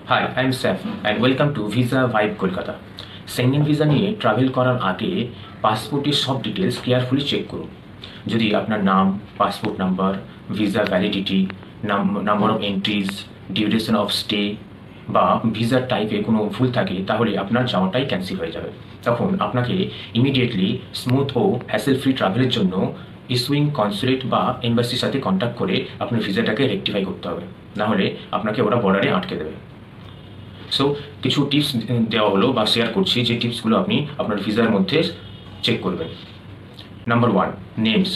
Hi, I'm Seth and welcome to Visa Vibe Kolkata. Schengen visa নিয়ে travel করার আগে পাসপোর্টের সব ডিটেলস কেয়ারফুলি চেক করুন। যদি আপনার নাম, passport number, visa validity, number of entries, duration of stay বা ভিসার টাইপে কোনো ভুল থাকে তাহলে আপনার যাওয়াটাই ক্যান্সেল হয়ে যাবে। তখন আপনাকে ইমিডিয়েটলি স্মুথ ও হ্যাসেল ফ্রি ট্রাভেলের জন্য ইস্যুইং কনসুলেট বা এম্বাসির সাথে কন্ট্যাক্ট করে আপনার ভিসাটাকে রেকটিফাই করতে হবে, নাহলে আপনাকে ওরা বর্ডারে আটকে দেবে। সো কিছু টিপস দেওয়া হলো বা শেয়ার করছি, যে টিপসগুলো আপনি আপনার ভিসার মধ্যে চেক করবেন। Number 1, names.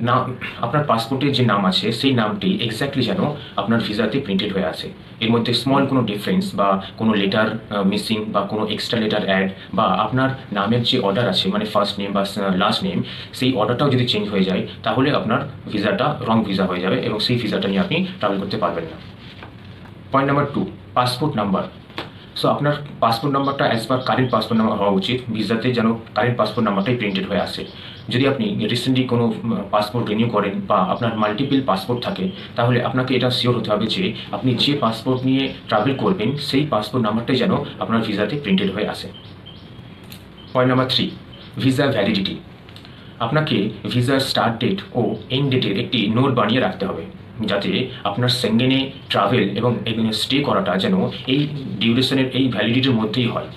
নাম, আপনার পাসপোর্টে যে নাম আছে সেই নামটি এক্স্যাক্টলি যেন আপনার ভিসাতে প্রিন্টেড হয়ে আছে। এর মধ্যে স্মল কোনো ডিফারেন্স বা কোনো লেটার মিসিং বা কোনো এক্সট্রা লেটার অ্যাড বা আপনার নামের যে অর্ডার আছে মানে ফার্স্ট নেম বা লাস্ট নেম, সেই অর্ডারটাও যদি চেঞ্জ হয়ে যায় তাহলে আপনার ভিসাটা রং ভিসা হয়ে যাবে এবং সেই ভিসাটা নিয়ে আপনি ট্রাভেল করতে পারবেন না। Point number 2, passport number. So আপনার পাসপোর্ট নাম্বারটা as per current passport number হওয়া উচিত, ভিসাতে যেন কারেন্ট পাসপোর্ট নাম্বারটাই প্রিন্টেড হয়ে আসে। যদি আপনি রিসেন্টলি কোনো পাসপোর্ট রিনিউ করেন বা আপনার মাল্টিপল পাসপোর্ট থাকে, তাহলে আপনাকে এটা শিওর হতে হবে যে আপনি যে পাসপোর্ট নিয়ে ট্রাভেল করবেন সেই পাসপোর্ট নাম্বারটাই যেন আপনার ভিসাতে প্রিন্টেড হয়ে আসে। Point number 3, visa validity. আপনাকে ভিসার স্টার্ট ডেট ও এন্ড ডেটের একটি নোট বানিয়ে রাখতে হবে, যাতে আপনার সেঙ্গেনে ট্রাভেল এবং স্টে করাটা যেন এই ডিউরেশনের এই ভ্যালিডিটির মধ্যেই হয়।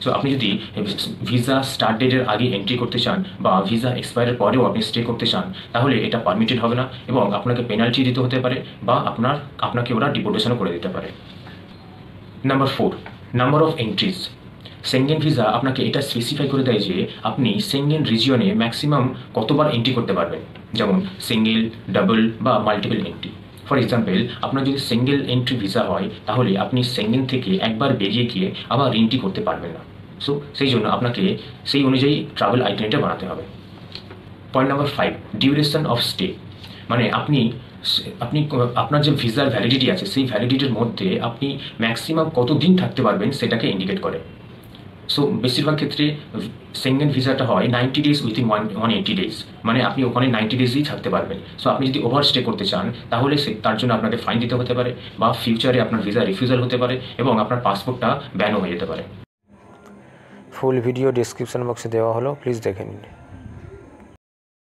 সো আপনি যদি ভিসা স্টার্ট ডেটের আগে এন্ট্রি করতে চান বা ভিসা এক্সপায়ারের পরেও আপনি স্টে করতে চান, তাহলে এটা পারমিটেড হবে না এবং আপনাকে পেনাল্টি দিতে হতে পারে বা আপনাকে ওরা ডিপোর্টেশনও করে দিতে পারে। Number 4, number of entries. Schengen visa আপনাকে এটা স্পেসিফাই করে দেয় যে আপনি সেঙ্গেন রিজিয়নে ম্যাক্সিমাম কতবার এন্ট্রি করতে পারবেন, যেমন সিঙ্গেল, ডাবল বা মাল্টিপল এন্ট্রি। ফর এক্সাম্পল, আপনার যদি সিঙ্গেল এন্ট্রি ভিসা হয় তাহলে আপনি সেঙ্গেন থেকে একবার বেরিয়ে গিয়ে আবার এন্ট্রি করতে পারবেন না। সো সেই জন্য আপনাকে সেই অনুযায়ী ট্রাভেল আইটেনিটা বানাতে হবে। Point number 5, duration of stay. মানে আপনি আপনার যে ভিসার ভ্যালিডিটি আছে সেই ভ্যালিডিটির মধ্যে আপনি ম্যাক্সিমাম কত দিন থাকতে পারবেন সেটাকে ইন্ডিকেট করে। সো বেশিরভাগ ক্ষেত্রে সেঙ্গেন ভিসাটা হয় 90 ডেজ উইথিন 180 ডেজ, মানে আপনি ওখানে 90 ডেজই থাকতে পারবেন। সো আপনি যদি ওভার স্টে করতে চান তাহলে তার জন্য আপনাকে ফাইন দিতে হতে পারে বা ফিউচারে আপনার ভিসা রিফিউজাল হতে পারে এবং আপনার পাসপোর্টটা ব্যানও হয়ে যেতে পারে। ফুল ভিডিও ডেসক্রিপশন বক্সে দেওয়া হলো, প্লিজ দেখে নিন।